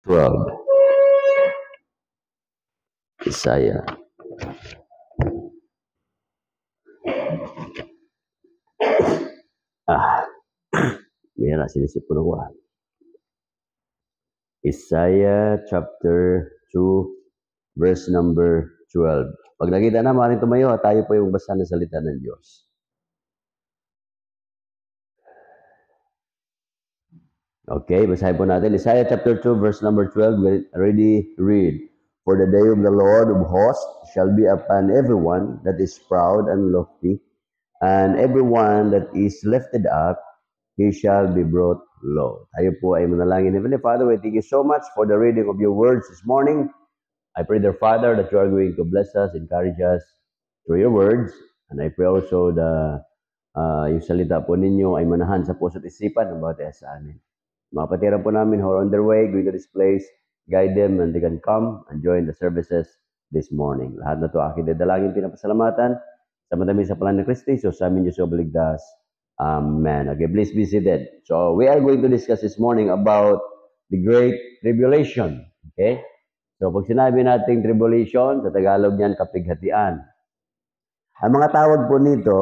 12. Isaiah. Yan na, sinisipon ko. Isaiah chapter 2, verse number 12. Pag nakita na, maaaring tumayo, tayo po yung basa ng salita ng Diyos. Okay, basahin po natin. Isaiah chapter 2, verse number 12, we already read. For the day of the Lord of hosts shall be upon everyone that is proud and lofty, and everyone that is lifted up, he shall be brought low. Tayo po ay manalangin. Heavenly Father, we thank you so much for the reading of your words this morning. I pray, dear Father, that you are going to bless us, encourage us through your words. And I pray also yung salita po ninyo ay manahan sa puso't isipan ng bawat isa sa amin. Mga patiran po namin who are on their way, going to this place, guide them and they can come and join the services this morning. Lahat na ito aking dadalangin, pinapasalamatan. Sa madami sa pangalan ni Kristo, so sa amin Diyos obligas. Amen. Okay, please be seated. So we are going to discuss this morning about the Great Tribulation. Okay? So pag sinabi nating tribulation, sa Tagalog niyan, kapighatian. Ang mga tawag po nito,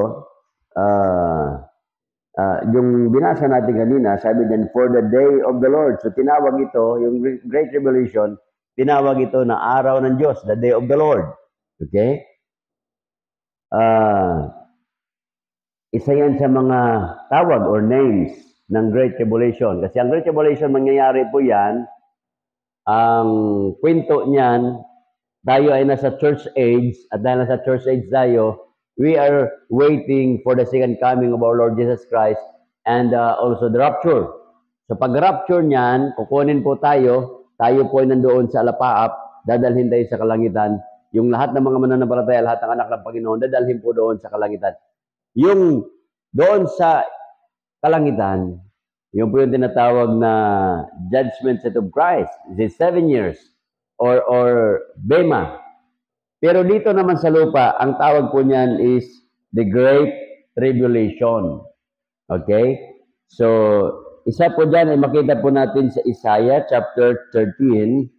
yung binasa natin kanina, sabi diyan, for the day of the Lord. So tinawag ito, yung Great Tribulation, tinawag ito na araw ng Diyos, the day of the Lord. Okay? Isa yan sa mga tawag or names ng Great Tribulation. Kasi ang Great Tribulation, mangyayari po yan, ang kwento niyan, tayo ay nasa church age, at dahil nasa church age tayo, we are waiting for the second coming of our Lord Jesus Christ and also the rapture. So pag rapture niyan, kukunin po tayo po ay nandoon sa alapaap, dadalhin tayo sa kalangitan. Yung lahat ng mga mananampalataya, lahat ng anak ng Panginoon, dadalhin po doon sa kalangitan. Yung doon sa kalangitan, yung po yung tinatawag na judgment seat of Christ. It's 7 years or Bema. Pero dito naman sa lupa, ang tawag po niyan is the Great Tribulation. Okay? So, isa po dyan ay makita po natin sa Isaiah chapter 13.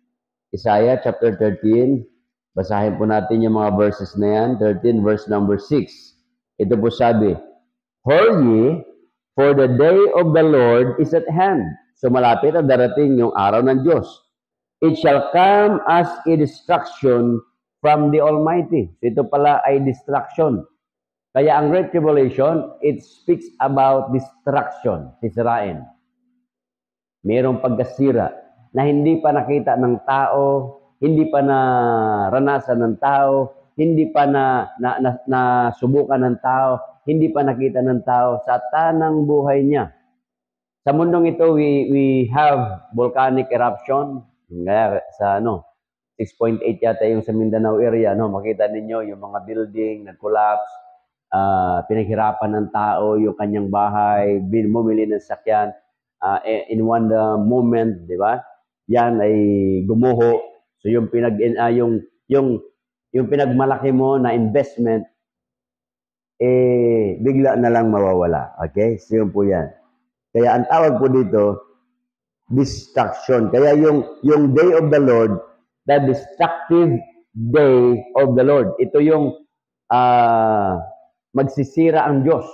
Isaiah chapter 13. Basahin po natin yung mga verses na yan. 13 verse number 6. Ito po sabi, Hurry, for the day of the Lord is at hand. So malapit na darating yung araw ng Diyos. It shall come as a destruction from the Almighty. So ito pala ay destruction. Kaya ang Great Tribulation, it speaks about destruction, sisirain. Mayroong pagkasira na hindi pa nakita ng tao, hindi pa naranasan ng tao, hindi pa nasubukan ng tao, hindi pa nakita ng tao sa tanang buhay niya. Sa mundong ito, we have volcanic eruption. Kaya sa 6.8 yata yung sa Mindanao area, makita ninyo yung mga building nag-collapse, pinaghirapan ng tao yung kanyang bahay, bumili ng sakyan, in one moment, di ba? Yan ay gumuho. So yung yung pinagmalaki mo na investment, bigla na lang mawawala. Okay? So yun po yan. Kaya ang tawag po dito, destruction. Kaya yung day of the Lord, the destructive day of the Lord. Ito yung magsisira ang Diyos.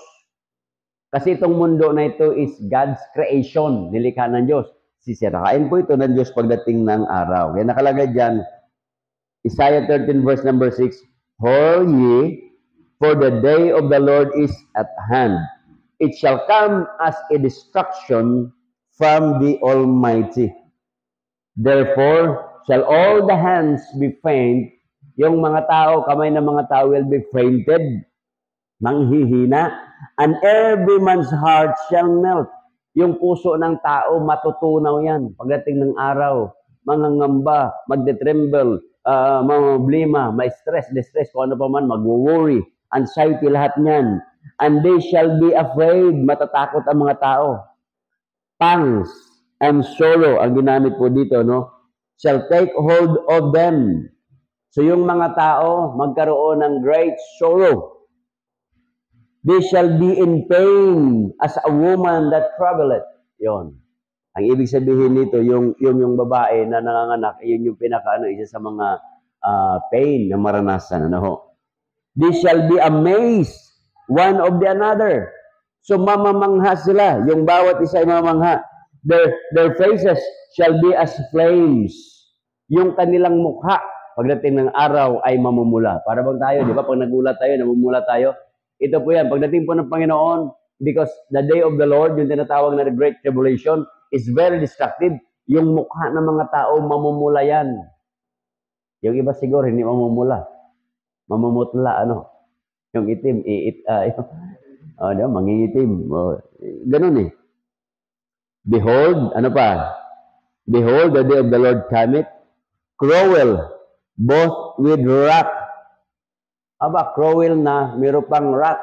Kasi itong mundo na ito is God's creation, nilikha ng Diyos. Sisirain po ito ng Diyos pagdating ng araw. Kaya nakalagay dyan, Isaiah 13 verse number 6, Hurry, for the day of the Lord is at hand. It shall come as a destruction from the Almighty. Therefore, shall all the hands be faint. Yung mga tao, kamay ng mga tao will be fainted, manghihina, and every man's heart shall melt. Yung puso ng tao, matutunaw yan. Pagdating ng araw, mangangamba, magdetremble, problema, may stress, distress, kung ano pa man, mag-worry, anxiety, lahat niyan. And they shall be afraid, matatakot ang mga tao. Pangs and sorrow, ang ginamit po dito, shall take hold of them. So yung mga tao, magkaroon ng great sorrow. They shall be in pain as a woman that travaileth. Yon. Ang ibig sabihin nito, yung babae na nanganganak, yun yung isa sa mga pain na maranasan. Ano ho? They shall be amazed one of the another. So mamamangha sila. Yung bawat isa ay mamamangha. Their faces shall be as flames. Yung kanilang mukha, pagdating ng araw ay mamumula. Para bang tayo, di ba? Pag nagulat tayo, namumula tayo. Ito po yan. Pagdating po ng Panginoon, because the day of the Lord, yung tinatawag na the Great Tribulation, is very destructive. Yung mukha ng mga tao, mamumula yan. Yung iba siguro, hindi mamumula. Mamumutla, ano? Yung itim, di ba? Mangingitim. Ganun eh. Behold, ano pa? Behold, the day of the Lord cometh, cruel, both with wrath. Aba, cruel na, meron pang wrath.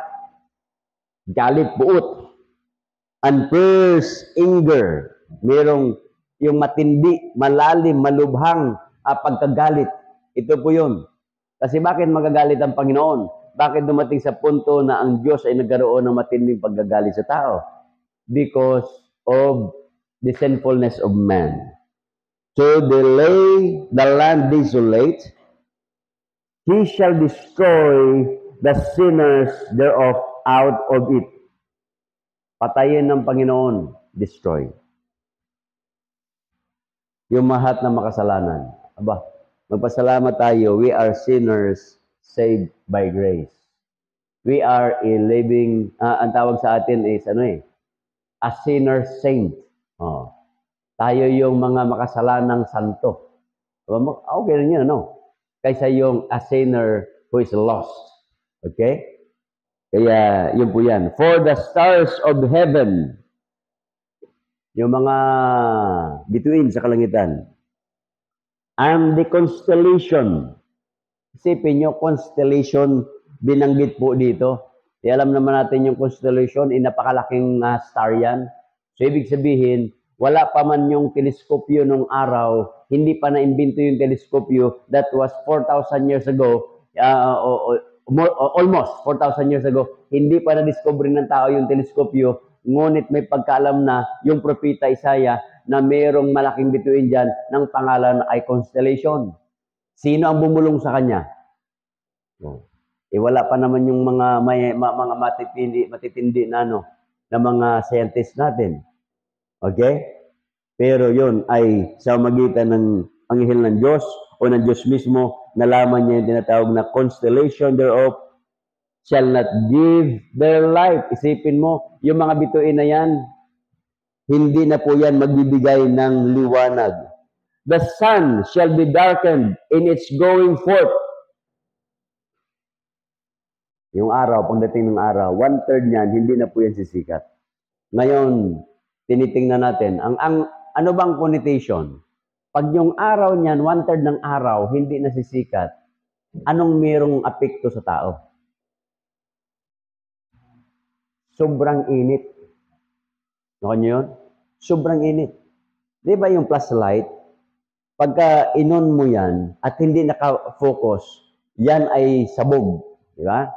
Galit, buot. And fierce anger. Merong yung matindi, malalim, malubhang pagkagalit. Ito po yun. Kasi bakit magagalit ang Panginoon? Bakit dumating sa punto na ang Diyos ay nagkaroon ng matinding paggagalit sa tao? Because of the sinfulness of man. So they lay the land desolate, he shall destroy the sinners thereof out of it. Patayin ng Panginoon, destroy. Yung mahat na makasalanan. Aba, magpasalamat tayo, we are sinners saved by grace. We are a living, ang tawag sa atin is, a sinner saint. Oh. Tayo yung mga makasalanang santo. Okay rin yun, Kaysa yung a sinner who is lost. Okay? Kaya, yun po yan. For the stars of heaven, yung mga bituin sa kalangitan, and the constellation. Isipin nyo, constellation, binanggit po dito. Alam naman natin yung constellation, napakalaking star yan. So, ibig sabihin, wala pa man yung teleskopyo nung araw, hindi pa na-imbento yung teleskopyo, that was 4,000 years ago, almost 4,000 years ago, hindi pa na-discover ng tao yung teleskopyo, ngunit may pagkaalam na yung propeta Isaiah na mayroong malaking bituin dyan ng pangalan ay constellation. Sino ang bumulong sa kanya? Wala pa naman yung mga matitindi na na mga scientists natin. Okay? Pero yun ay sa magitan ng anghel ng Diyos o ng Diyos mismo, nalaman niya yung tinatawag na constellation thereof shall not give their light. Isipin mo, yung mga bituin na yan, hindi na po yan magbibigay ng liwanag. The sun shall be darkened in its going forth. Yung araw, pagdating ng araw, 1/3 niyan, hindi na po yan sisikat. Ngayon, tinitingnan natin, ano bang connotation? Pag yung araw niyan, 1/3 ng araw, hindi na sisikat, anong merong apekto sa tao? Sobrang init. Nakuha niyo yun? Sobrang init. Di ba yung flashlight? Pagka inon mo yan at hindi naka-focus, yan ay sabog. Di ba?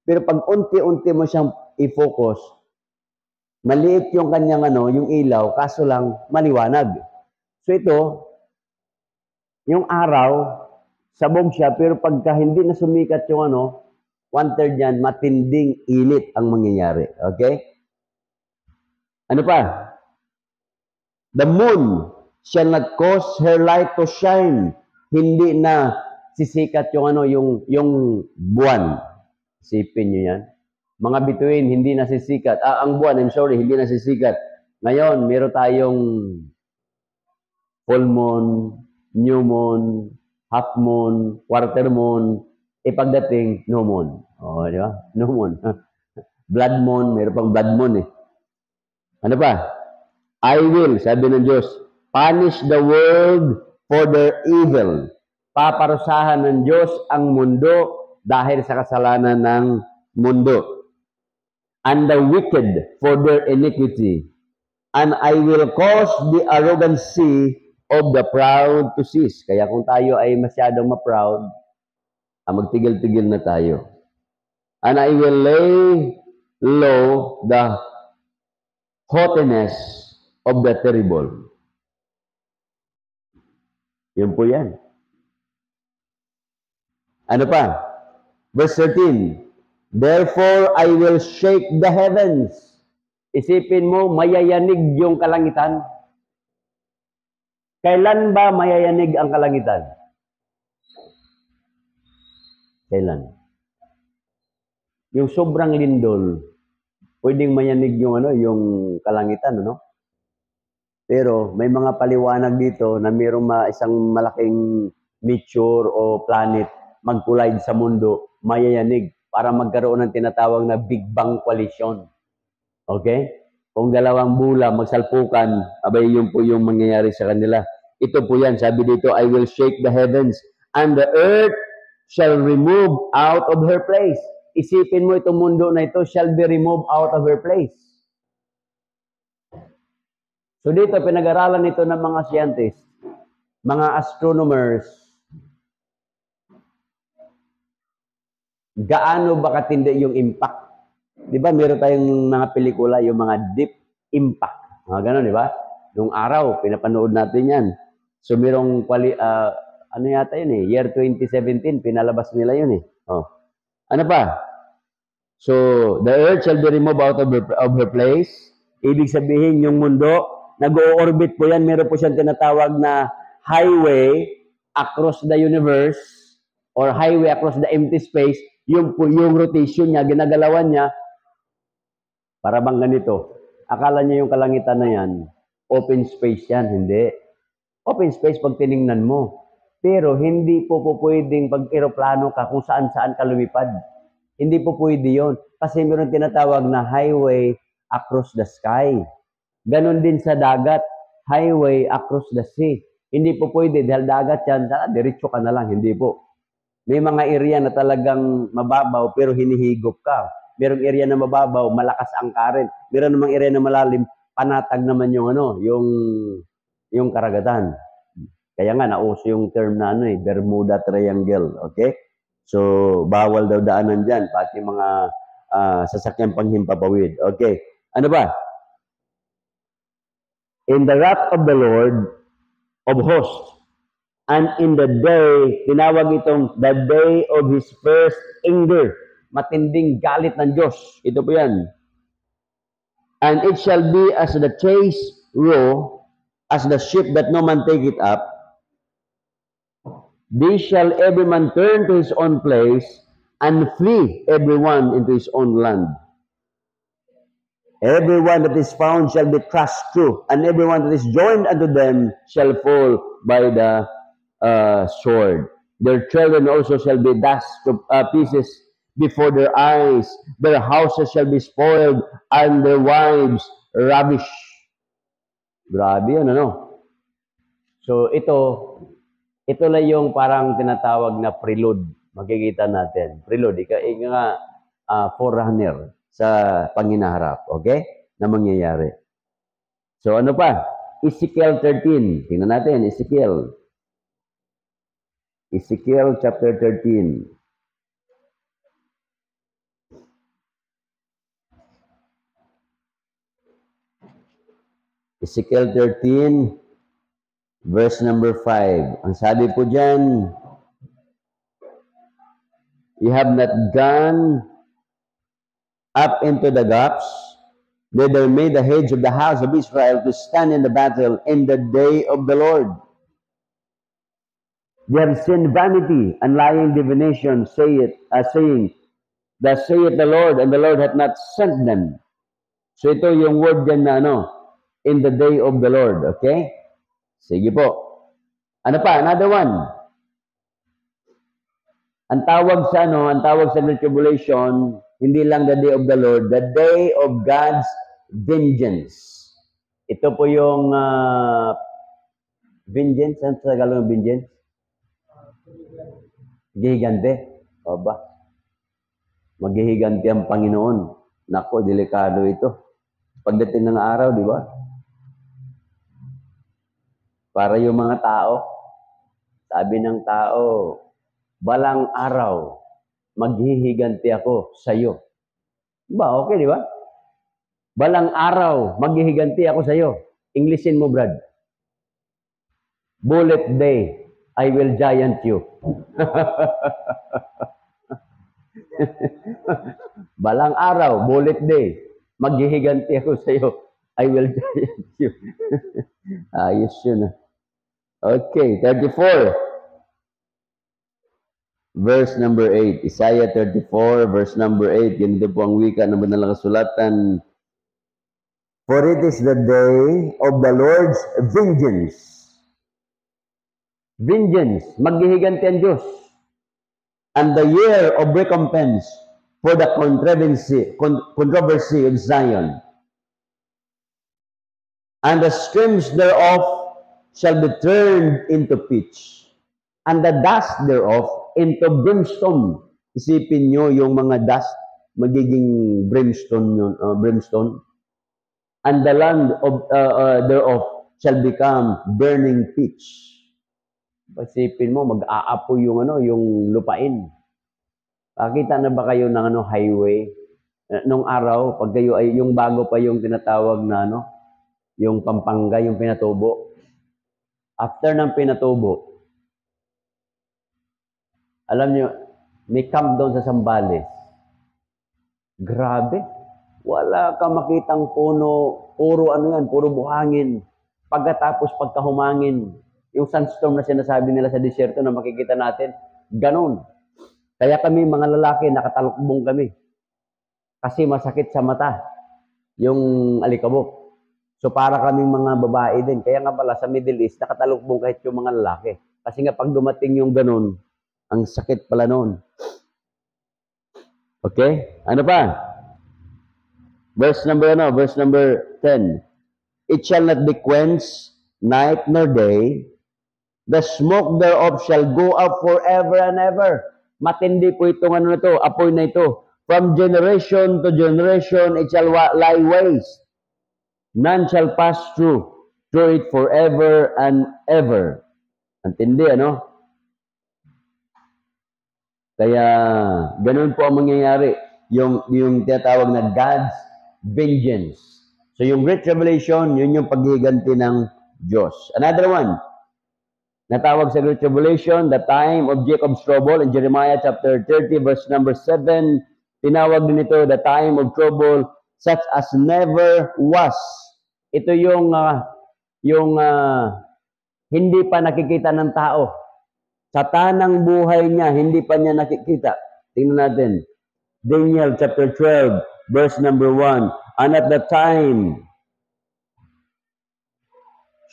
Pero pag unti-unti mo siyang i-focus, maliit yung kanyang yung ilaw, kaso lang maliwanag. So ito, yung araw, sabog siya, pero pagka hindi na sumikat yung 1/3 yan, matinding init ang mangyayari. Okay? Ano pa? The moon shall not cause her light to shine. Hindi na sisikat yung buwan. Isipin nyo yan. Mga bituin, hindi na sisikat. Ang buwan, hindi na sisikat. Ngayon, meron tayong full moon, new moon, half moon, quarter moon. Pagdating, no moon. Di ba? No moon. Blood moon, meron pang blood moon eh. Ano pa? I will, sabi ng Diyos, punish the world for their evil. Paparusahan ng Diyos ang mundo dahil sa kasalanan ng mundo. And the wicked for their iniquity. And I will cause the arrogancy of the proud to cease. Kaya kung tayo ay masyadong ma-proud, magtigil-tigil na tayo. And I will lay low the haughtiness of the terrible. Yun po yan. Ano pa? Verse 13, therefore I will shake the heavens. Isipin mo, mayayanig yung kalangitan. Kailan ba mayayanig ang kalangitan? Kailan? Yung sobrang lindol, pwedeng mayanig yung yung kalangitan, ano? Pero may mga paliwanag dito na mayroong isang malaking meteor o planet mag-collide sa mundo, mayayanig para magkaroon ng tinatawag na Big Bang collision. Okay? Kung dalawang bula magsalpukan, abay yun po yung mangyayari sa kanila. Ito po yan, sabi dito, I will shake the heavens and the earth shall remove out of her place. Isipin mo itong mundo na ito shall be removed out of her place. So dito, pinag-aralan ito ng mga scientists, mga astronomers, gaano ba katindi yung impact? Di ba, meron tayong mga pelikula, yung mga deep impact. Mga gano'n, di ba? Nung araw, pinapanood natin yan. So, merong, ano yata yun eh, year 2017, pinalabas nila yun eh. Oh. Ano pa? So, the earth shall be removed out of her place. Ibig sabihin, yung mundo, nag-o-orbit po yan, meron po siyang tinatawag na highway across the universe or highway across the empty space. Yung rotation niya, ginagalawan niya, para bang ganito. Akala niya yung kalangitan na yan, open space yan. Hindi. Open space pag tiningnan mo. Pero hindi po pwedeng pag-aeroplano ka kung saan-saan ka lumipad. Hindi po pwede yun. Kasi meron tinatawag na highway across the sky. Ganon din sa dagat, highway across the sea. Hindi po pwede dahil dagat yan, diretso ka na lang. Hindi po. May mga area na talagang mababaw pero hinihigop ka. Merong area na mababaw, malakas ang current. Meron namang area na malalim, panatag naman yung yung karagatan. Kaya nga nauso yung term na Bermuda Triangle, okay? So bawal daw daanan diyan pati mga sasakyan panghimpapawid. Okay. Ano ba? In the wrath of the Lord of hosts, and in the day, tinawag itong the day of His first anger. Matinding galit ng Diyos. Ito po yan. And it shall be as the chase row, as the ship that no man take it up. This shall every man turn to his own place, and flee everyone into his own land. Everyone that is found shall be crushed through, and everyone that is joined unto them shall fall by the sword. Their children also shall be dashed to pieces before their eyes. Their houses shall be spoiled, and their wives ravished. Grabe yun, ano? So ito lang yung parang tinatawag na prelude. Makikita natin. Prelude, ika nga forerunner sa panginaharap. Okay? Na mangyayari. So ano pa? Ezekiel 13. Tingnan natin, Ezekiel. Ezekiel chapter 13. Ezekiel 13, verse number 5. Ang sabi po dyan, you have not gone up into the gaps, neither made the hedge of the house of Israel to stand in the battle in the day of the Lord. They have seen vanity and lying divination, saying, thus saith the Lord, and the Lord hath not sent them. So ito yung word dyan na in the day of the Lord. Okay? Sige po. Ano pa? Another one. Ang tawag sa Great Tribulation, hindi lang the day of the Lord, the day of God's vengeance. Ito po yung vengeance. Ano sa Tagalog ng vengeance? Gigante. O ba? Maghihiganti ang Panginoon. Nako, delikado ito. Pagdating ng araw, di ba? Para yung mga tao, sabi ng tao, balang araw, maghihiganti ako sa iyo. Diba? Okay, di ba? Balang araw, maghihiganti ako sa iyo. Englishin mo, Brad. Bullet day, I will giant you. Balang araw, bullet day, maghihiganti ako sa iyo. I will giant you. Ayos yun. Okay, 34. Verse number 8. Isaiah 34, verse number 8. Ganito po ang wika ng Banalang Kasulatan. For it is the day of the Lord's vengeance. Vengeance, maghihiganti ang Diyos. And the year of recompense for the controversy of Zion. And the streams thereof shall be turned into pitch, and the dust thereof into brimstone. Isipin nyo yung mga dust, magiging brimstone yun, brimstone. And the land of thereof shall become burning pitch. Isipin mo, mag-aapoy yung yung lupain. Nakita na ba kayo ng highway? Nung araw, pag kayo ay yung bago pa yung tinatawag na yung Pampanga, yung pinatubo. After ng pinatubo, alam nyo, may camp doon sa Zambales. Grabe. Wala ka makitang puno, puro puro buhangin. Pagkatapos pagkahumangin, yung sandstorm na sinasabi nila sa disyerto na makikita natin, ganun. Kaya kami, mga lalaki, nakatalukbong kami. Kasi masakit sa mata yung alikabok. So para kaming mga babae din. Kaya nga pala sa Middle East, nakatalukbong kahit yung mga lalaki. Kasi nga pag dumating yung ganun, ang sakit pala noon. Okay? Ano pa? Verse number 10. It shall not be quenched night nor day. The smoke thereof shall go up forever and ever. Matindi po itong apoy na ito. From generation to generation, it shall lie waste. None shall pass through it forever and ever. Antindi, Kaya, ganun po ang mangyayari. Yung tinatawag na God's vengeance. So, yung Great Tribulation, yun yung paghiganti ng Diyos. Another one, natawag sa Great Tribulation, the time of Jacob's trouble in Jeremiah chapter 30, verse number 7. Tinawag din ito, the time of trouble such as never was. Ito yung hindi pa nakikita ng tao. Sa tanang buhay niya, hindi pa niya nakikita. Tingnan natin. Daniel chapter 12, verse number 1. And at the time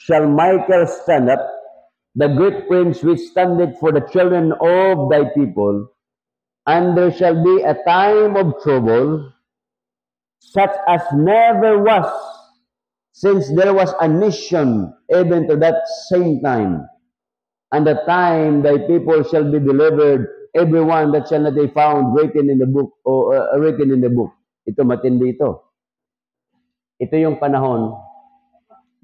shall Michael stand up, the great prince which standeth for the children of thy people, and there shall be a time of trouble, such as never was, since there was a nation even to that same time. And the time thy people shall be delivered, everyone that shall not be found written in the book, or written in the book. Ito, matindi ito. Ito yung panahon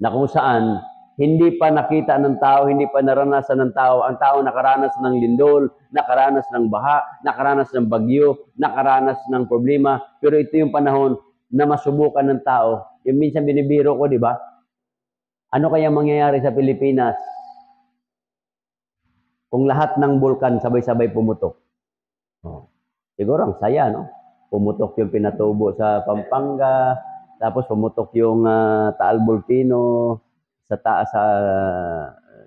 na kung saan hindi pa nakita ng tao, hindi pa naranasan ng tao. Ang tao nakaranas ng lindol, nakaranas ng baha, nakaranas ng bagyo, nakaranas ng problema. Pero ito yung panahon na masubukan ng tao. Yung minsan binibiro ko, di ba? Ano kaya mangyayari sa Pilipinas kung lahat ng bulkan sabay-sabay pumutok? Siguro ang saya, Pumutok yung pinatubo sa Pampanga, tapos pumutok yung Taal Volcano sa taas sa,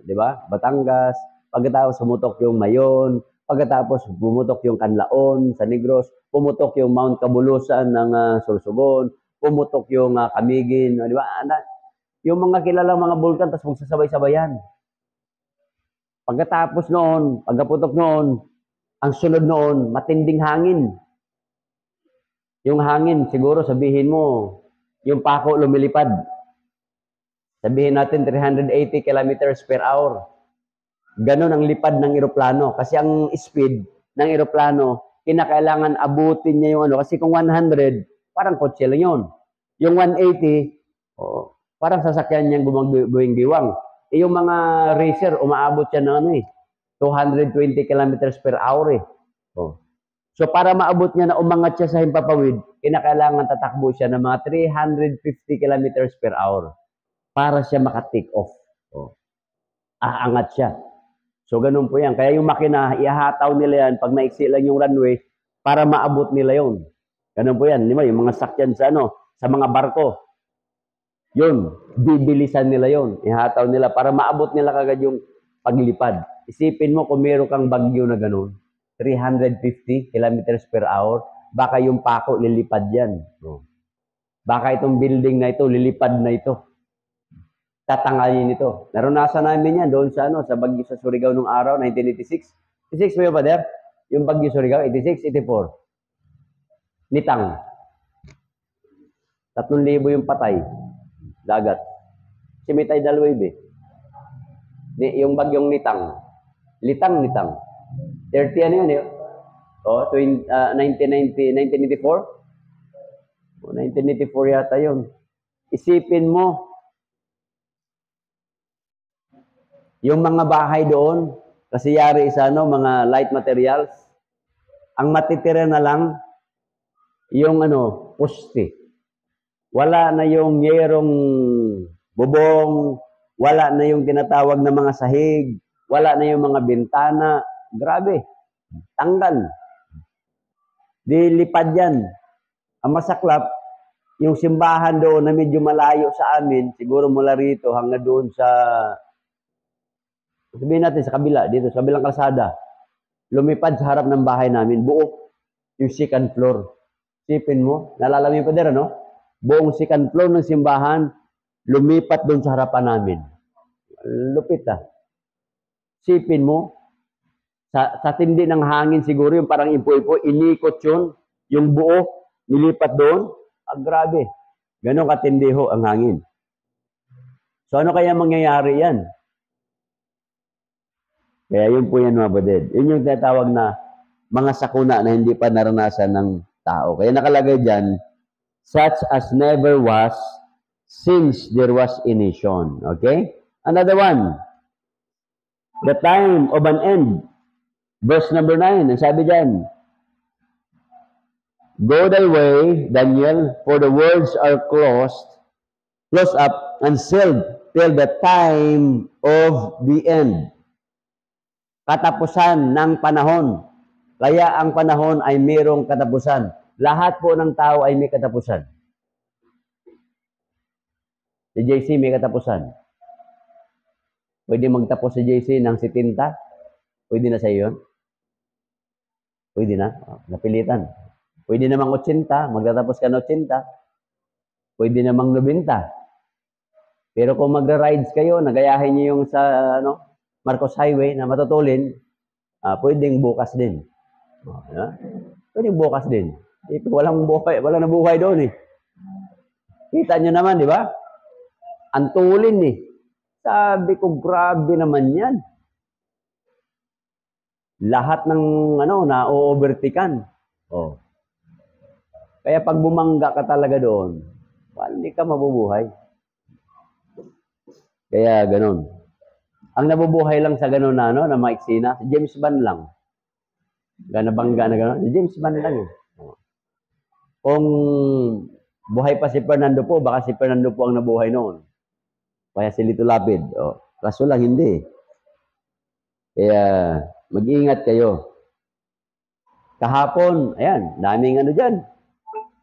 di ba? Batangas. Pagkatapos pumutok yung Mayon, pagkatapos pumutok yung Canlaon sa Negros, pumutok yung Mount Cabulusan ng Sorsogon, pumutok yung Camiguin, di ba? Yung mga kilalang mga bulkan, tapos magsasabay-sabayan. Pagkatapos noon, pagkaputok noon, ang sunod noon, matinding hangin. Yung hangin, siguro sabihin mo, yung pako lumilipad. Sabihin natin 380 kilometers per hour. Ganon ang lipad ng eroplano. Kasi ang speed ng eroplano, kinakailangan abutin niya yung Kasi kung 100, parang kotse lang yun. Yung 180, parang sasakyan niyang gumagawing giwang. Yung mga racer, umaabot siya ng 220 kilometers per hour . So para maabot niya na umangat siya sa himpapawid, kinakailangan tatakbo siya ng mga 350 kilometers per hour. para siya maka-take off. Oh. Aangat siya. So, ganun po yan. Kaya yung makina, ihataw nila yan pag maiksi lang yung runway para maabot nila yon. Ganun po yan. Di ba? Yung mga sakyan sa, sa mga barko. Yun, bibilisan nila yon. Ihataw nila para maabot nila kagad yung paglipad. Isipin mo kung meron kang bagyo na ganun, 350 kilometers per hour, baka yung pako lilipad yan. Oh. Baka itong building na ito, lilipad na ito. Tatangalin ito. Naranasan namin yan doon sa sa Bagyo sa Surigao nung araw, 1986. 86 mo yun, Pader? Yung Bagyo Surigao, 86, 84. Nitang. 3,000 yung patay. Dagat. Simitay Dalwebe. Yung bagyong Nitang. Litang. 30 ano yun eh? 1984? 1984 yata yun. Isipin mo, yung mga bahay doon, kasi yari sa mga light materials, ang matitira na lang, yung poste. Wala na yung yerong bubong, wala na yung tinatawag na mga sahig, wala na yung mga bintana. Grabe. Tanggal. Dilipad yan. Ang masaklap, yung simbahan doon na medyo malayo sa amin, siguro mula rito hanggang doon sa sabihin natin sa kabila, dito, sa kabilang kalsada, lumipad sa harap ng bahay namin, buo, yung second floor. Sipin mo, nalala mo yung Pader, buong second floor ng simbahan, lumipat doon sa harapan namin. Lupit Sipin mo, sa tindi ng hangin siguro, yung parang impo-impo, inikot yun, yung buo, nilipat doon, grabe. Ganon katindiho ang hangin. So ano kaya mangyayari yan? Kaya yun po yan mga baded. Yun yung tinatawag na mga sakuna na hindi pa naranasan ng tao. Kaya nakalagay dyan, such as never was since there was a nation. Okay? Another one. The time of an end. Verse number 9. Ang sabi dyan, go thy way, Daniel, for the words are closed up and sealed till the time of the end. Katapusan ng panahon. Kaya ang panahon ay mayroong katapusan. Lahat po ng tao ay may katapusan. Si JC may katapusan. Pwede magtapos si JC ng 70? Pwede na sa iyo? Pwede na. Napilitan. Pwede namang 80. Magtatapos ka ng 80. Pwede namang 90. Pero kung magra-rides kayo, nagayahin niyo yung sa Marcos Highway na matutulin, pwedeng bukas din. Pwedeng bukas din. Walang nabuhay doon eh. Kita nyo naman, di ba? Ang tulin eh. Sabi ko, grabe naman yan. Lahat ng na-overtikan. Oh. Kaya pag bumangga ka talaga doon, hindi ka mabubuhay. Kaya ganon. Ang nabubuhay lang sa gano'n na maiksi na, si James Bond lang. Ganabangga na gano'n. Si James Bond lang eh. Kung buhay pa si Fernando po, baka si Fernando po ang nabuhay noon. Kaya si Lito Lapid. Kaso lang hindi. Kaya mag-iingat kayo. Kahapon, ayan, daming dyan.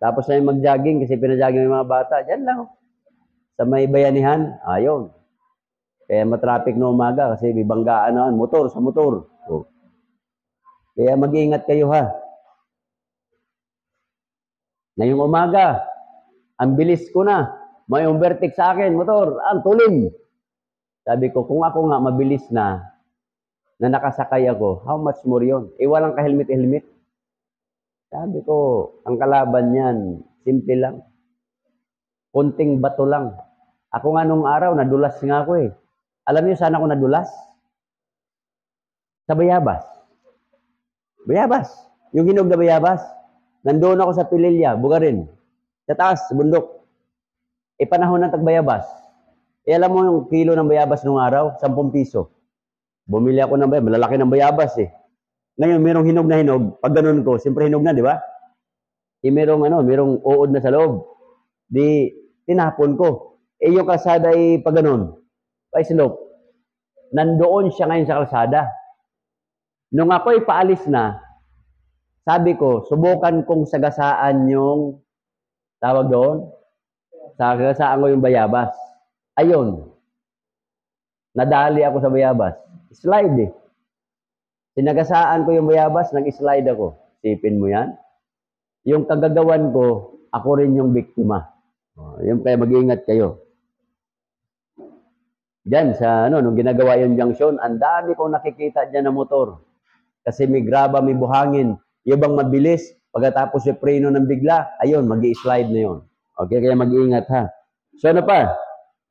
Tapos na yung mag-jogging kasi pinajogging yung mga bata. Dyan lang. Sa may bayanihan, ayun. Kaya matraffic na umaga kasi may banggaan motor sa motor. Kaya mag-iingat kayo Ngayong umaga, ang bilis ko na. May overtake sa akin, motor, tulin. Sabi ko, kung ako nga mabilis na nakasakay ako, how much more yun? Walang ka-helmet-helmet. Sabi ko, ang kalaban niyan, simple lang. Kunting bato lang. Ako nga nung araw, nadulas nga ako eh. Alam niyo saan ako nadulas? Sa bayabas. Bayabas. Yung hinog na bayabas. Nandoon ako sa Pililya, Bugarin. Sa taas, sa bundok. Panahon ng tagbayabas. Alam mo yung kilo ng bayabas nung araw? 10 piso. Bumili ako ng bayabas. Malalaki ng bayabas eh. Ngayon, merong hinog na hinog. Pag ganun ko, siyempre hinog na, di ba? Merong uod na sa loob. Di, tinapon ko. Eh, yung kalsada ay pa ganun, pa slope. Nandoon siya ngayon sa kalsada. Nung ako'y paalis na, sabi ko, subukan kong sagasaan yung, tawag doon, sagasaan ko yung bayabas. Ayun, nadali ako sa bayabas. Slide eh. Sinagasaan ko yung bayabas, nag-slide ako. Sipin mo yan. Yung kagagawan ko, ako rin yung biktima. Yung kaya mag-iingat kayo. Diyan sa nung ginagawa yung junction, ang dami kong nakikita diyan na motor. Kasi may graba, may buhangin. Yung bang mabilis, pagkatapos yung preno ng bigla, ayun, mag-i-slide na yun. Okay, kaya mag-iingat ha. So ano pa?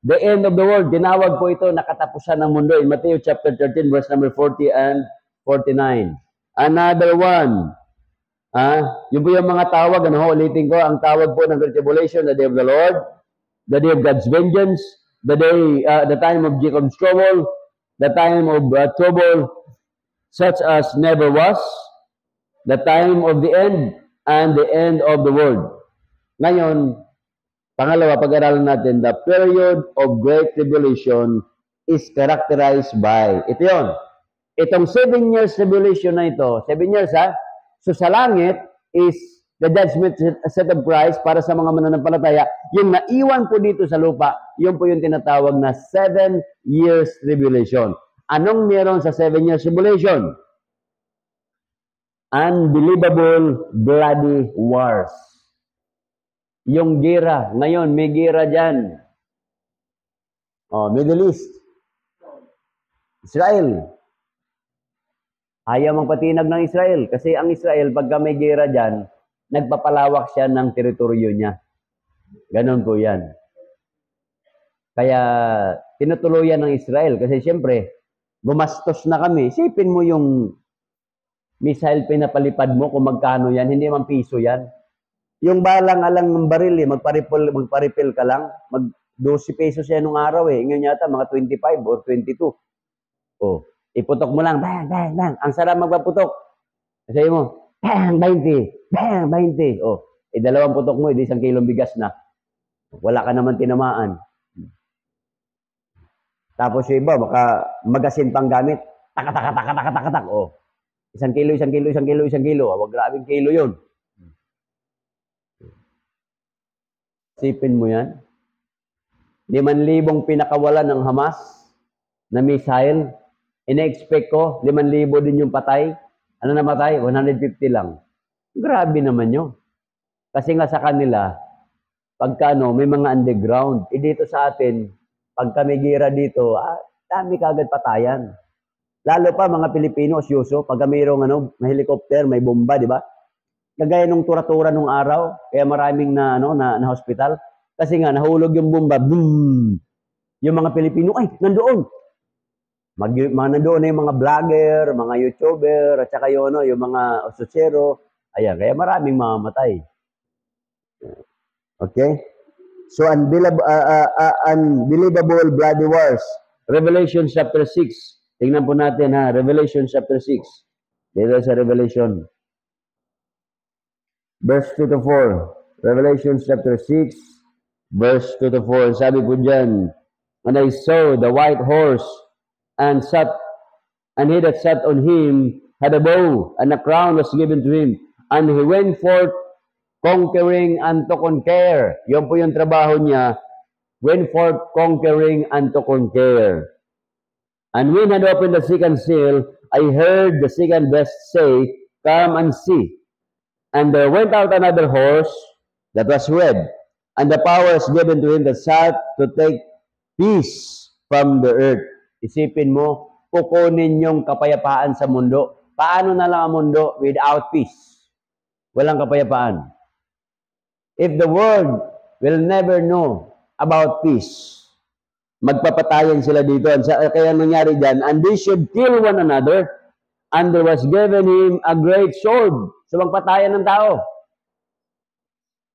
The end of the world, tinawag po ito na katapusan ng mundo in Matthew chapter 13, verse number 40 and 49. Another one. Yun po yung mga tawag, ulitin ko, ang tawag po ng Great Tribulation, the day of the Lord, the day of God's vengeance, the time of Jacob's trouble, the time of trouble such as never was, the time of the end, and the end of the world. Ngayon, pangalawa, pag-aralan natin, the period of Great Tribulation is characterized by, ito yun, itong 7 years tribulation na ito, 7 years so sa langit is the judgment set of Christ para sa mga mananampalataya. Yung naiwan po dito sa lupa, yun po yung tinatawag na 7 years tribulation. Anong meron sa 7 years tribulation? Unbelievable bloody wars. Yung gira. Ngayon, may gira dyan. Middle East. Israel. Ayaw magpatinag ng Israel. Kasi ang Israel, pagka may gira dyan, nagpapalawak siya ng teritoryo niya. Ganon po yan. Kaya, tinutuluyan ng Israel. Kasi siyempre, gumastos na kami. Isipin mo yung missile pinapalipad mo kung magkano yan. Hindi man piso yan. Yung balang-alang ng baril, magparipil ka lang. 12 pesos yan nung araw eh. Ngayon yata, mga 25 or 22. Iputok mo lang. Bang, bang, bang. Ang sarap magpaputok. Sabi mo, bang, 20. Bang, 20. Dalawang putok mo, 1 kilong bigas na. Wala ka naman tinamaan. Tapos yung iba, baka magasin pang gamit. Tak. 1 kilo, 1 kilo, 1 kilo, 1 kilo. Wag grabing kilo yun. Sipin mo yan. 5,000 pinakawalan ng Hamas na missile. Ina-expect ko, 5,000 din yung patay. Ano namatay? 150 lang. Grabe naman yun. Kasi nga sa kanila, pagka may mga underground. Dito sa atin, pagka may gira dito, dami kagad patayan. Lalo pa mga Pilipino, osyoso, pagka mayroong may helicopter, may bomba, di ba? Kagaya nung tura-tura nung araw, kaya maraming na hospital. Kasi nga, nahulog yung bomba, boom! Yung mga Pilipino, ay, nandoon! Nandoon na yung mga vlogger, mga YouTuber, at saka yung mga ososyero. Ayan, kaya maraming mamamatay. Okay? So, unbelievable bloody wars. Revelation chapter 6. Tingnan po natin Revelation chapter 6. Dito sa Revelation. Verse 2 to 4. Revelation chapter 6, verse 2 to 4. Sabi po dyan, and I saw the white horse, and he that sat on him had a bow, and a crown was given to him. And he went forth conquering and to conquer. Yun po yung trabaho niya. Went forth conquering and to conquer. And when had opened the second seal, I heard the second beast say, come and see. And there went out another horse that was red, and the power is given to him that sat to take peace from the earth. Isipin mo, kukunin yung kapayapaan sa mundo. Paano na lang ang mundo without peace? Walang kapayapaan. If the world will never know about peace, magpapatayan sila dito. Kaya nangyari dyan, and they should kill one another, and there was given him a great sword. So, magpatayan ng tao.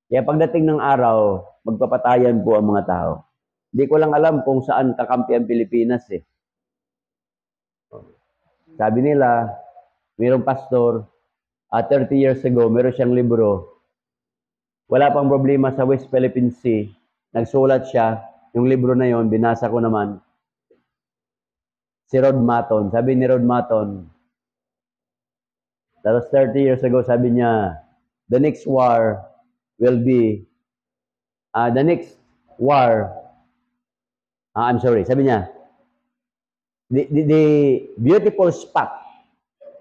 Kaya pagdating ng araw, magpapatayan po ang mga tao. Hindi ko lang alam kung saan kakampi ang Pilipinas eh. Sabi nila, mayroong pastor, 30 years ago, mayroon siyang libro. Wala pang problema sa West Philippine Sea. Nagsulat siya, yung libro na yon, binasa ko naman, si Rod Maton. Sabi ni Rod Maton, that was 30 years ago, sabi niya, the next war will be, the next war, I'm sorry, sabi niya, the beautiful spot,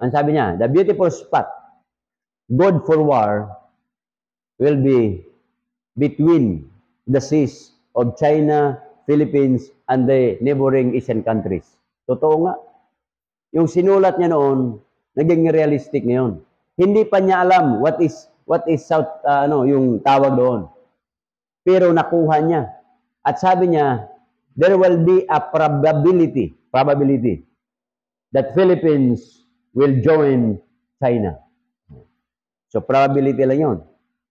ang sabi niya, the beautiful spot, good for war, will be between the seas of China, Philippines, and the neighboring Asian countries. Totoo nga. Yung sinulat niya noon, naging realistic ngayon. Hindi pa niya alam what is South, yung tawag doon. Pero nakuha niya. At sabi niya, there will be a probability that Philippines will join China. So, probability lang yun.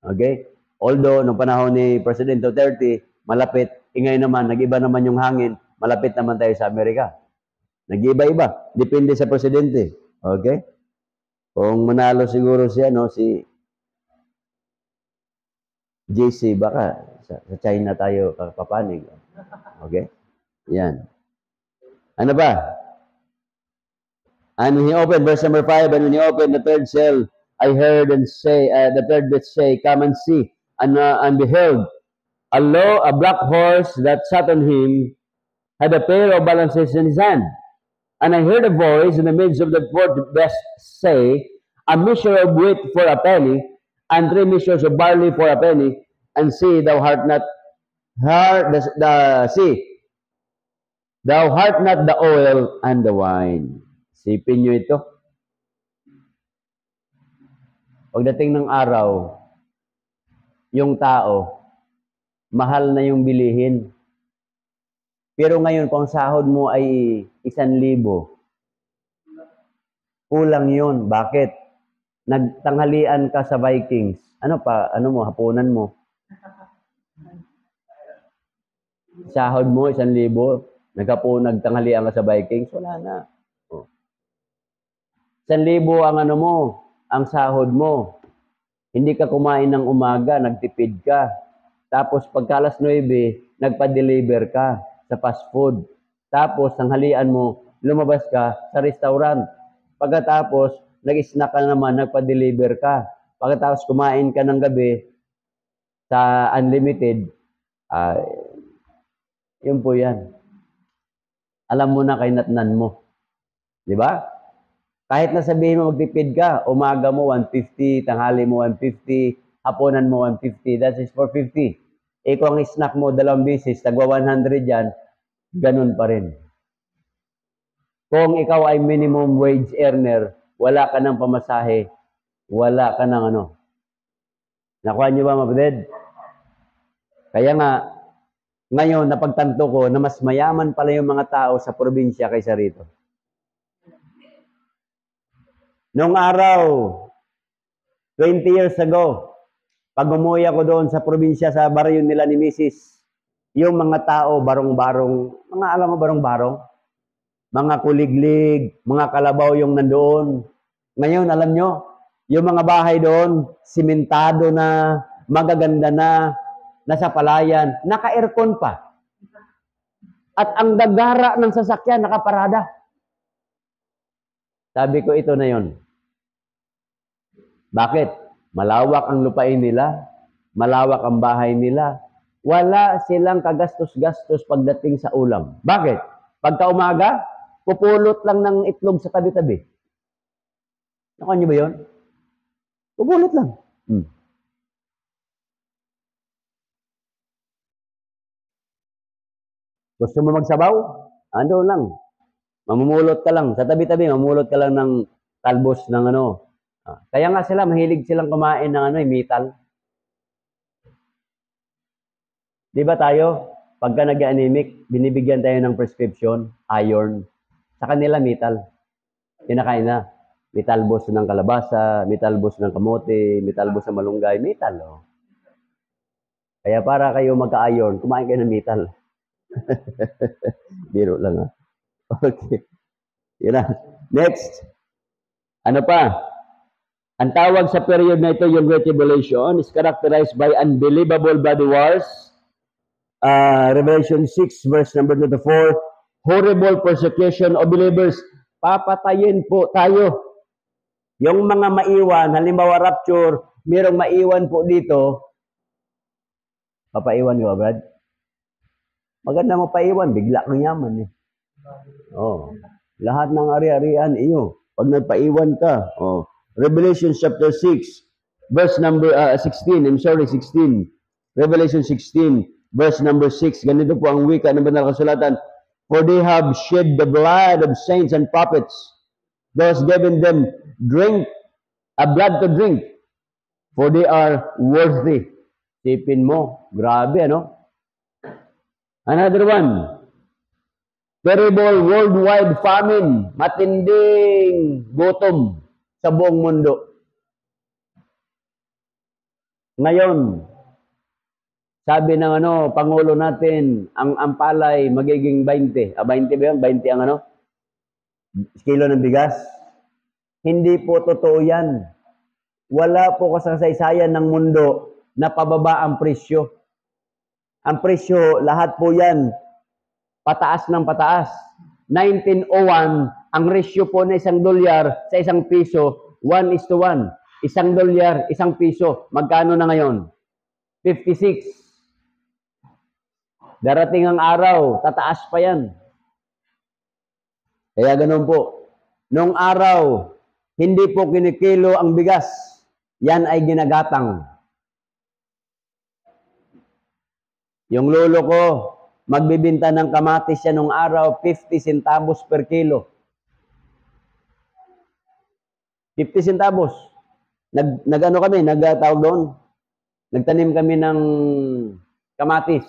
Okay? Although, nung panahon ni President Duterte, malapit, ngayon naman, nag-iba naman yung hangin, malapit naman tayo sa Amerika. Nag-iba-iba. Depende sa presidente. Okay? Kung manalo siguro si JC, baka sa China tayo kapapanig. Okay? Yan. Ano ba? And when he opened, verse number 5, and when he opened the third seal, I heard and say, the third bit say, come and see. And behold, a black horse that sat on him had a pair of balances in his hand. And I heard a voice in the midst of the fourth beast say, a measure of wheat for a penny, and 3 measures of barley for a penny, and see, thou art not the oil and the wine. Sipin nyo ito. Pagdating ng araw, yung tao, mahal na yung bilihin. Pero ngayon, kung sahod mo ay 1,000, kulang yun. Bakit? Nagtanghalian ka sa Vikings. Hapunan mo. Sahod mo, 1,000. Nagtanghalian ka sa Vikings, wala na. 1,000 ang sahod mo. Hindi ka kumain ng umaga, nagtipid ka. Tapos pagka alas 9, nagpa-deliver ka sa fast food. Tapos tanghalian mo, lumabas ka sa restaurant. Pagkatapos, nag-snack ka naman, nagpa-deliver ka. Pagkatapos kumain ka ng gabi sa unlimited, yun po yan. Alam mo na kay natnan mo. Di ba? Kahit na sabihin mo magtipid ka, umaga mo 150, tanghali mo 150, hapunan mo 150, that is 450. Kung ang snack mo 2 beses, tagwa 100 yan, ganun pa rin. Kung ikaw ay minimum wage earner, wala ka ng pamasahe, wala ka ng Nakuha niyo ba, mabed? Kaya nga, ngayon, napagtanto ko na mas mayaman pala yung mga tao sa probinsya kaysa rito. Noong araw, 20 years ago, pag umuwi ako doon sa probinsya, sa baryo nila ni Mrs., yung mga tao, barong-barong, alam mo barong-barong? Mga kuliglig, mga kalabaw yung nandoon. Ngayon, alam nyo, yung mga bahay doon, simentado na, magaganda na, nasa palayan, naka-aircon pa. At ang dagara ng sasakyan, nakaparada. Sabi ko, ito na yon. Bakit? Malawak ang lupain nila, malawak ang bahay nila, wala silang kagastos-gastos pagdating sa ulam. Bakit? Pagka umaga, pupulot lang ng itlog sa tabi-tabi. Nakuha niyo ba yun? Pupulot lang. Gusto mo magsabaw? Ando lang. Mamumulot ka lang. Sa tabi-tabi, mamulot ka lang ng talbos ng Kaya nga sila, mahilig silang kumain ng metal. Di ba tayo, pagka nag-anemic, binibigyan tayo ng prescription, iron. Sa kanila, metal. Kinakain na. Metalbos ng kalabasa, metalbos ng kamote, metalbos ng malunggay, metal. Oh. Kaya para kayo magka-iron, kumain kayo ng metal. Biro lang Okay. Yun na. Next. Ano pa? Ang tawag sa period na ito, yung Great Tribulation, is characterized by unbelievable body wars, Revelation 6 verse number 24, horrible persecution of believers. Papatayin po tayo. Yung mga maiwan, halimbawa rapture, mayroong maiwan po dito, papaiwan ka ba, Brad? Maganda mo paiwan, bigla kang yaman eh. Oh. Lahat ng ari-arian iyo. Pag nagpaiwan ka, Revelation chapter 6, verse number 16, 16. Revelation 16, verse number 6. Ganito po ang wika ng banal kasulatan. For they have shed the blood of saints and prophets, thus given them blood to drink, for they are worthy. Sipin mo, grabe ano? Another one, terrible worldwide famine, matinding gutom sa buong mundo. Ngayon, sabi ng Pangulo natin, ang palay magiging 20. 20 ba yun? 20 ang kilo ng bigas. Hindi po totoo yan. Wala po kasasaysayan ng mundo na pababa ang presyo. Ang presyo, lahat po yan, pataas ng pataas. 1901, ang ratio po na $1 sa $1, 1:1. $1, $1. Magkano na ngayon? 56. Darating ang araw, tataas pa yan. Kaya ganun po. Noong araw, hindi po kinikilo ang bigas. Yan ay ginagatang. Yung lolo ko, magbibinta ng kamatis siya nung araw, 50 centavos per kilo. 50 centavos. Nagtawag doon. Nagtanim kami ng kamatis.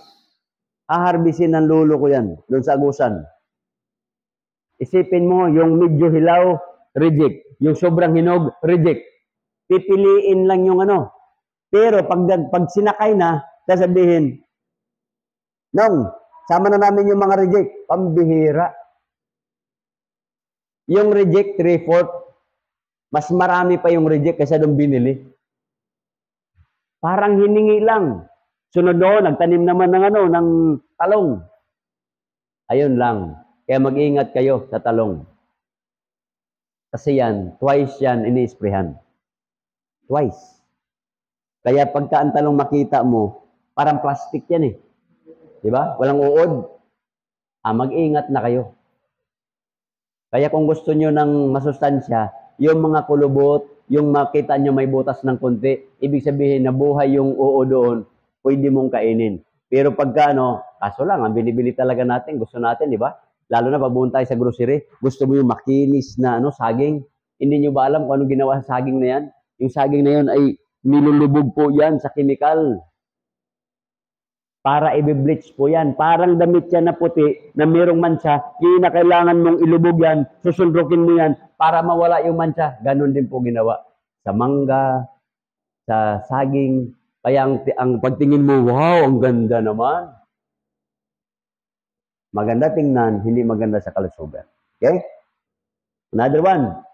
Haharbisin ng lolo ko yan, doon sa agusan. Isipin mo, yung medyo hilaw, reject. Yung sobrang hinog, reject. Pipiliin lang yung Pero pag sinakay na, sasabihin, Nong, sama na namin yung mga reject. Pambihira. Yung reject, 3/4, mas marami pa yung reject kaysa doon binili. Parang hiningi lang. Sunod doon, nagtanim naman ng talong. Ayun lang. Kaya mag-ingat kayo sa talong. Kasi yan, twice yan ini-sprayhan. Twice. Kaya pagka ang talong makita mo, parang plastic yan eh. Diba? Walang uod. Mag-ingat na kayo. Kaya kung gusto nyo ng masustansya, yung mga kulubot, yung makita nyo may butas ng konti, ibig sabihin na buhay yung uod doon, pwede mong kainin. Pero pagka kaso lang, ang binibili talaga natin, gusto natin, di ba? Lalo na pag tayo sa grocery, gusto mo yung makinis na saging. Hindi nyo ba alam kung anong ginawa sa saging na yan? Yung saging na yan ay nilulubog po yan sa chemical. Para i-bleach po yan. Parang damit yan na puti, na mayroong mancha, yung na kailangan mong ilubog yan, susundukin mo yan, para mawala yung mancha. Ganon din po ginawa. Sa mangga, sa saging. Kaya ang pagtingin mo, wow, ang ganda naman. Maganda tingnan, hindi maganda sa kalusugan. Okay? Another one.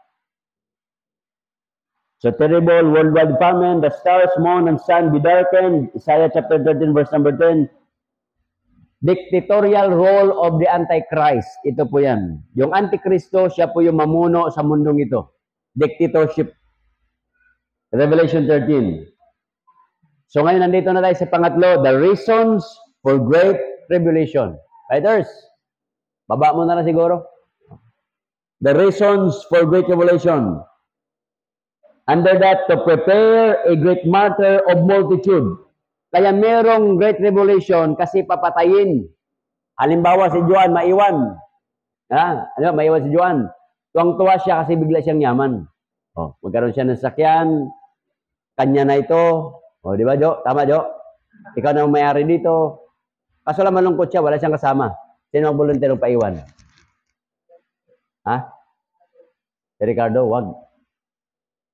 So terrible worldwide famine, the stars, moon, and sun be darkened. Isaiah chapter 13, verse number 10. Dictatorial role of the Antichrist. Ito po yan. Yung Antikristo, siya po yung mamuno sa mundong ito. Dictatorship. Revelation 13. So ngayon nandito na tayo sa pangatlo, the reasons for great tribulation. Writers, baba mo na siguro. The reasons for great tribulation. Under that, to prepare a great martyr of multitude. Kaya merong great tribulation kasi papatayin. Halimbawa si Juan, maiwan. Maiwan si Juan. Tuwang-tuwa siya kasi bigla siyang yaman. Magkaroon siya ng sakyan. Kanya na ito. Di ba, Jo? Tama, Jo? Ikaw na ang may-ari dito. Kaso lang malungkot siya, wala siyang kasama. Sino ang volunteer paiwan? Si Ricardo, wag.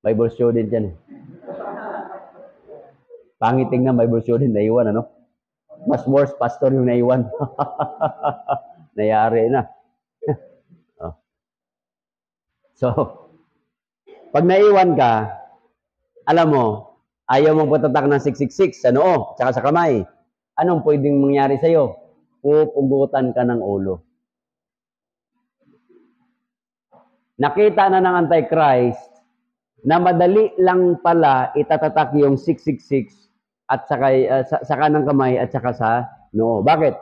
Bible student yan. Pangiting na Bible student, naiwan, Mas worse, pastor yung naiwan. Nayari na. So, pag naiwan ka, alam mo, ayaw mong patatak ng 666 sa noo, tsaka sa kamay. anong pwedeng mangyari sa'yo? Pupugutan ka ng ulo. Nakita na ng Antichrist na madali lang pala itatatak yung 666 at saka, sa kanang kamay at saka sa noo. Bakit?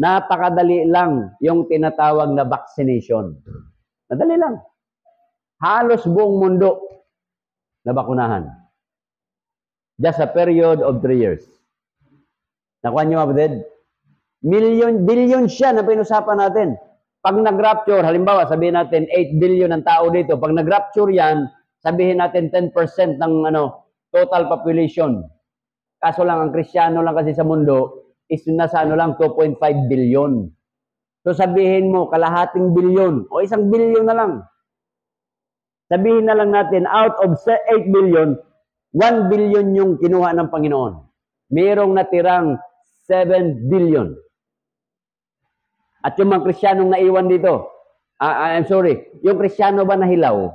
Napakadali lang yung tinatawag na vaccination. Madali lang. Halos buong mundo na bakunahan. Just a period of 3 years. Nakuha niyo, kapatid? Billion siya na pinusapan natin. Pag nag-rapture, halimbawa, sabihin natin 8 billion ang tao dito. Pag nag-rapture yan, sabihin natin 10% ng total population. Kaso lang, ang Kristiyano lang kasi sa mundo is nasa lang 2.5 billion. So sabihin mo, kalahating billion o 1 billion na lang. Sabihin na lang natin, out of 8 billion, 1 billion yung kinuha ng Panginoon. Mayroong natirang 7 billion. At yung mga Kristiyanong naiwan dito, I'm sorry, yung Kristiyano ba na hilaw?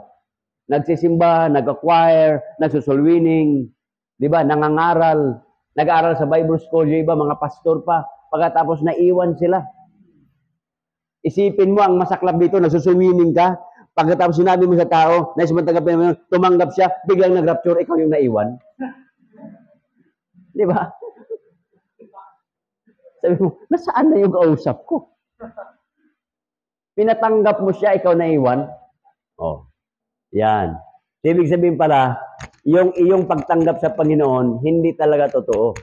Nagsisimba, nag-acquire, nagsusulwining, di ba, nangangaral, nag-aaral sa Bible school, yung iba, mga pastor pa, pagkatapos naiwan sila. Isipin mo, ang masaklap dito, nagsusulwining ka, pagkatapos sinabi mo sa tao, na tumanggap siya, biglang nag-rapture, ikaw yung naiwan. Di ba? Sabi mo, nasaan na yung kausap ko? Pinatanggap mo siya, ikaw naiwan. Oh, yan. Ibig sabihin pala, yung iyong pagtanggap sa Panginoon, hindi talaga totoo.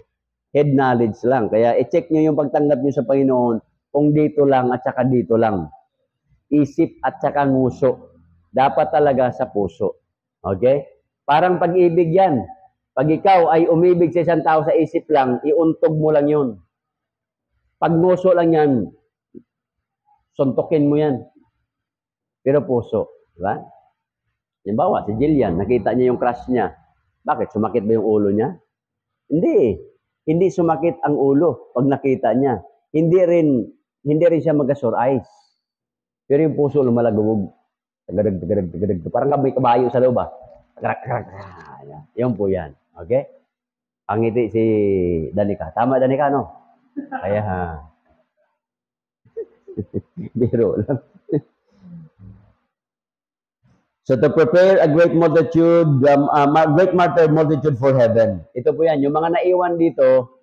Head knowledge lang. Kaya i-check nyo yung pagtanggap nyo sa Panginoon kung dito lang at saka dito lang. Isip at saka nguso. Dapat talaga sa puso. Okay? Parang pag-ibig yan. Pag ikaw ay umibig sa isang tao sa isip lang, iuntog mo lang yun. Pag nguso lang yan, suntukin mo yan. Pero puso. Diba? Halimbawa, si Jillian, nakita niya yung crush niya. Bakit? Sumakit ba yung ulo niya? Hindi. Hindi sumakit ang ulo pag nakita niya. Hindi rin siya mag-surprise. Pero yung puso lumalagubog. Tagadag. Parang may kabayo sa loob, ah. Yan po yan. Okay? Ang ngiti si Danica. Tama, Danica, no? Kaya, biro lang. So to prepare a great multitude, great multitude for heaven. Ito po yan. Yung mga naiwan dito,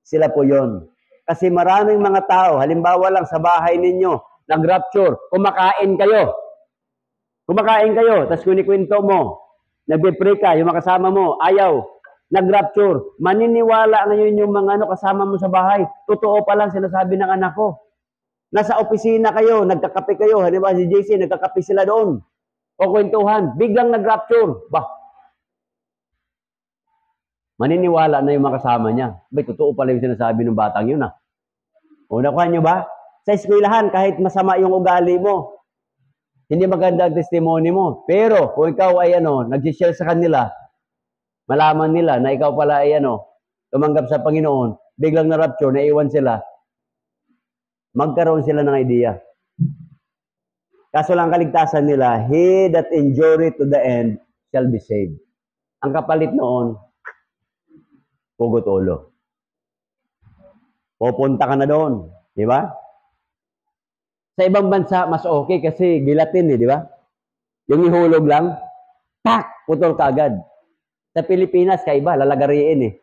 sila po yon. Kasi maraming mga tao, halimbawa lang sa bahay ninyo, nag-rapture, kumakain kayo. Kumakain kayo, tapos kunikwento mo, nagbe-pray ka, yung mga kasama mo, ayaw, nag-rapture. Maniniwala ngayon yung mga kasama mo sa bahay. Totoo pa lang sinasabi ng anak ko. Nasa opisina kayo, nagkakape kayo. Halimbawa si JC, nagkakape sila doon. O kwentuhan, biglang nag-rapture. Bah, maniniwala na yung mga kasama niya. Bay, totoo pala yung sinasabi ng batang yun, ah. O, nakuha nyo ba? Sa eskwelahan, kahit masama yung ugali mo, hindi maganda ang testimony mo. Pero, kung ikaw ay nag-share sa kanila, malaman nila na ikaw pala ay tumanggap sa Panginoon, biglang na-rapture, naiwan sila, magkaroon sila ng idea. Kaso lang kaligtasan nila, he that endure it to the end shall be saved. Ang kapalit noon, pugot ulo. Pupunta ka na doon. Di ba? Sa ibang bansa, mas okay kasi gilatin di ba? Yung ihulog lang, tak, putol ka agad. Sa Pilipinas, kaiba, lalagariin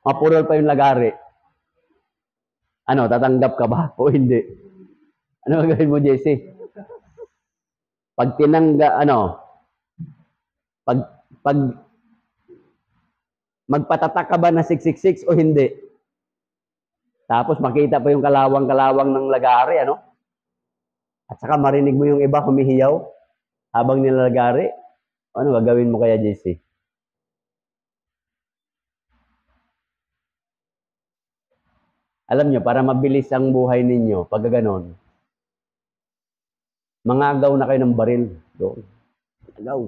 Mapurol pa yung lagari. Tatanggap ka ba o hindi? Ano gagawin mo, JC? Pag pag magpatatak ka ba na 666 o hindi? Tapos makita pa yung kalawang-kalawang ng lagari, At saka marinig mo yung iba humihiyaw habang nilalagari. Ano gagawin mo kaya, JC? Alam nyo, para mabilis ang buhay ninyo, pag ganon, mangagaw na kayo ng baril. Doon. Agaw.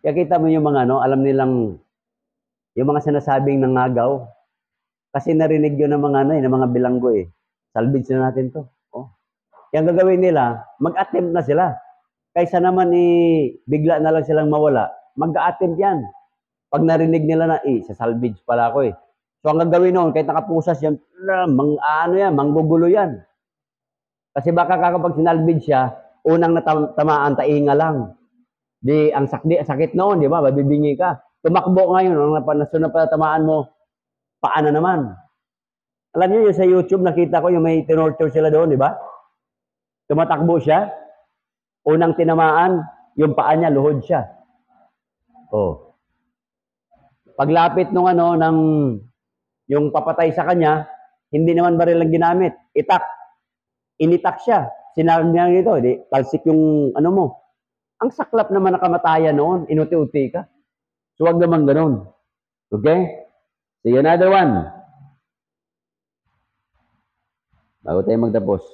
Kaya kita mo yung mga, alam nilang, yung mga sinasabing nangagaw, kasi narinig yun ng mga, ng mga bilanggo Salvage na natin to. Kaya ang gagawin nila, mag-attempt na sila. Kaysa naman bigla na lang silang mawala, mag-attempt yan. Pag narinig nila na, sa salvage pala ako So, ang gagawin noon, kahit nakapusas yan, manggugulo yan. Kasi baka kapag sinalbid siya, unang natamaan, tainga lang. Di, ang sakit noon, di ba? Mabibingi ka. Tumakbo ngayon, ang nasunod pa tamaan mo, paano naman? Alam niyo, yung sa YouTube, nakita ko yung may tinorture sila doon, di ba? Tumatakbo siya, unang tinamaan, yung paa niya, luhod siya. Oh. Paglapit nung yung papatay sa kanya, hindi naman baril lang ginamit. Initak siya. Sinabi niya ito, talsik yung mo. Ang saklap naman na kamatayan noon, inuti-uti ka. So, wag naman ganun. Okay? See another one. Bago tayo magtapos.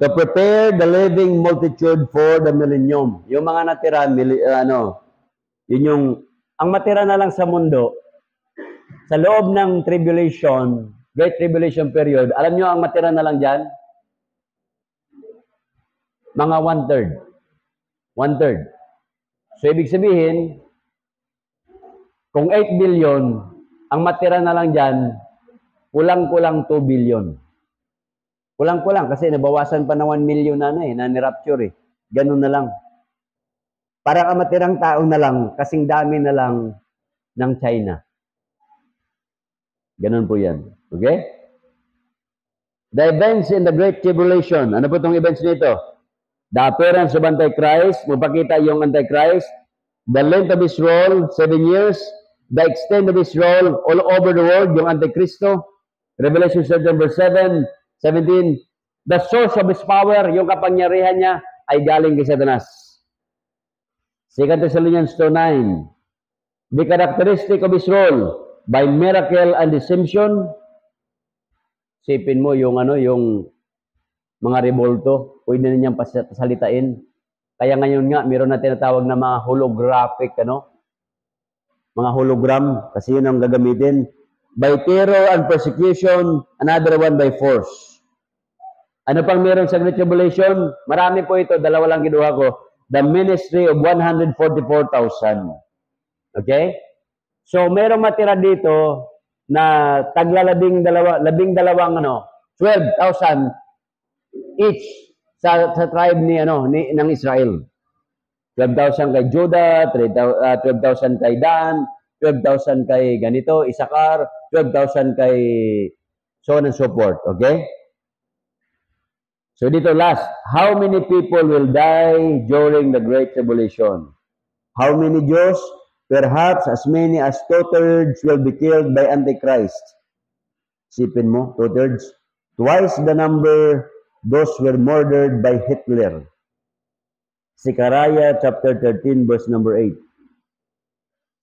To prepare the living multitude for the millennium. Yung mga natira, yun yung, ang matira na lang sa mundo, sa loob ng tribulation, Great Tribulation period, alam nyo ang matira na lang dyan? Mga 1/3. 1/3. So, ibig sabihin, kung 8 billion, ang matira na lang dyan, kulang-kulang 2 billion. Kulang-kulang kasi nabawasan pa ng 1 million na ni-rapture eh. Ganun na lang. Parang ang matirang tao na lang, kasing dami na lang ng China. Ganun po yan. Okay? The events in the Great Tribulation. Ano po itong events nito? The appearance of Antichrist. Mapakita yung Antichrist. The length of his rule, 7 years. The extent of his rule all over the world, yung Antichristo. Revelation 7 verse 7, 17. The source of his power, yung kapangyarihan niya, ay galing kay Satanas. 2 Thessalonians 2:9. The characteristic of his role, by miracle and deception. Sipin mo yung mga revolto, pwede na niyang pasalitain. Kaya ngayon nga, meron na tinatawag na mga holographic, mga hologram, kasi yun ang gagamitin. By terror and persecution, another one by force. Ano pang meron sa Great Tribulation? Marami po ito, dalawa lang kinuha ko. The ministry of 144,000. Okay? So, merong matira dito na tagla 12,000 each sa tribe ng Israel. 12,000 kay Judah, 12,000 kay Dan, 12,000 kay ganito, Isakar, 12,000 kay so on and so forth. Okay? So dito last, how many people will die during the Great Tribulation? How many Jews? Perhaps as many as 2/3 will be killed by Antichrist. Sipin mo, 2/3. Twice the number, those were murdered by Hitler. Zechariah chapter 13 verse number 8.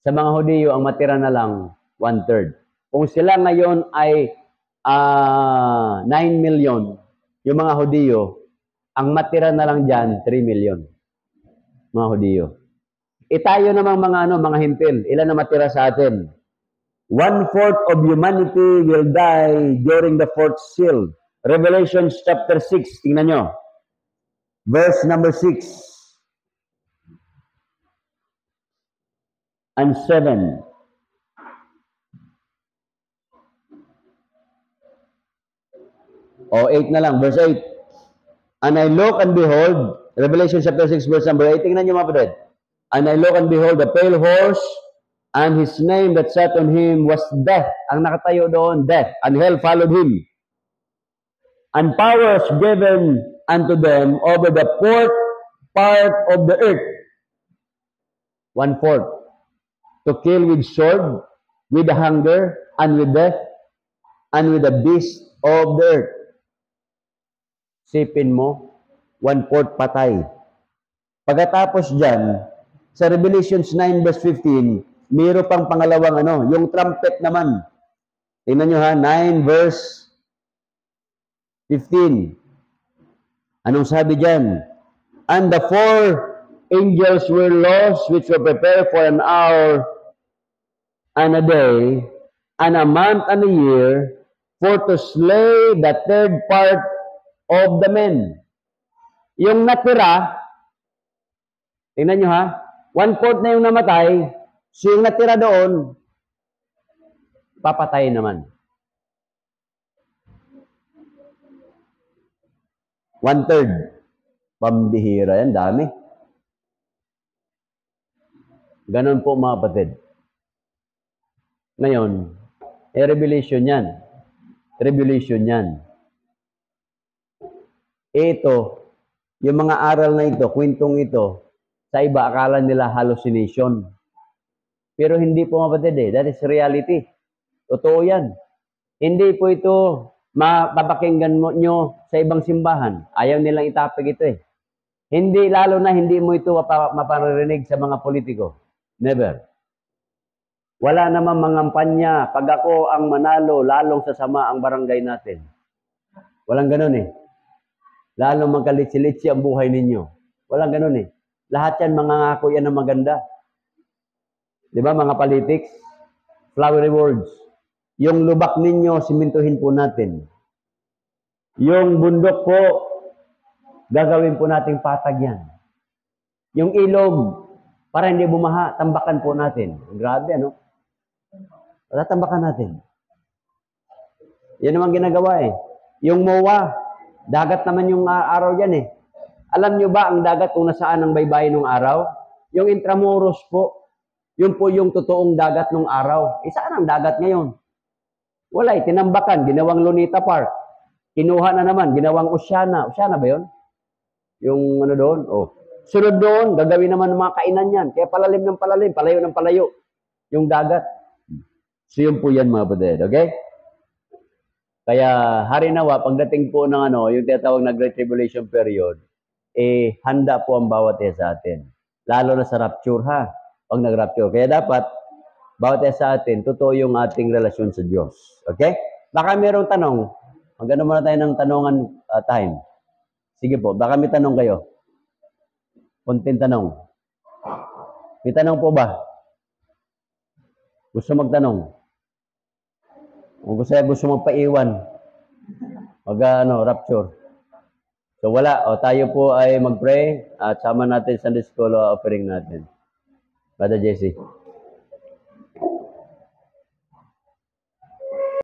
Sa mga Hudiyo, ang matira na lang 1/3. Kung sila ngayon ay 9 million, yung mga Hudiyo, ang matira na lang dyan, 3 million. Mga Hudiyo. Tayo namang mga hintil, ilan na matira sa atin? 1/4 of humanity will die during the fourth seal. Revelation chapter 6, tingnan nyo. Verse number 6 and 7. O, 8 na lang, verse 8. And I look and behold, Revelation chapter 6, verse number 8. Tingnan nyo mga kapatid. And I look and behold a pale horse, and his name that sat on him was Death. Ang nakatayo doon, Death. And hell followed him. And powers given unto them over the fourth part of the earth. 1/4. To kill with sword, with hunger, and with death, and with the beast of the earth. Sipin mo, 1/4 patay. Pagkatapos dyan, sa Revelations 9 verse 15, mayroon pang pangalawang yung trumpet naman. Tingnan nyo 9 verse 15. Anong sabi dyan? And the 4 angels were lost, which were prepared for an hour and a day, and a month and a year, for to slay the third part of the men. Yung natira, tingnan nyo 1/4 na yung namatay, so yung natira doon, papatay naman. 1/3. Pambihira yan, dami. Ganon po mga kapatid. Ngayon, revelation yan. Revelation yan. Ito, yung mga aral na ito, kwentong ito, sa iba akala nila hallucination. Pero hindi po mga kapatid eh. That is reality. Totoo yan. Hindi po ito mapapakinggan nyo sa ibang simbahan. Ayaw nilang itapig ito eh. Hindi, lalo na hindi mo ito maparirinig sa mga politiko. Never. Wala namang mangampanya. Pag ako ang manalo, lalong sasama ang barangay natin. Walang ganun eh. Lalong magkalitsi-litsi ang buhay ninyo. Walang ganun eh. Lahat yan, mangangako yan na maganda. Di ba mga politics? Flowery words. Yung lubak ninyo, simintuhin po natin. Yung bundok po, gagawin po nating patag yan. Yung ilog, para hindi bumaha, tambakan po natin. Grabe, ano? Tatambakan natin. Yan naman ginagawa eh. Yung MOA, dagat naman yung araw yan eh. Alam nyo ba ang dagat kung nasaan ang baybayin ng araw? Yung Intramuros po. Yun po yung totoong dagat ng araw. Saan ang dagat ngayon? Wala eh, tinambakan, ginawang Lunita Park. Kinuha na naman, ginawang Oceana. Oceana ba yun? Yung ano doon? Oh. Sunod doon, gagawin naman ng mga kainan yan. Kaya palalim ng palalim, palayo ng palayo. Yung dagat. So yun po yan mga kapatid, okay? Kaya harinawa, pagdating po ng yung tinatawag na Great Tribulation period, handa po ang bawat isa sa atin. Lalo na sa rapture ha, pag nag-rapture. Kaya dapat, bawat isa sa atin, totoo yung ating relasyon sa Diyos. Okay? Baka mayroong tanong. Magano muna tayo ng tanongan time. Sige po, baka may tanong kayo. Konting tanong. May tanong po ba? Gusto magtanong? Kung gusto magpaiwan, rapture. So wala, tayo po ay mag-pray at sama natin sa Sunday School offering natin. Brother Jesse.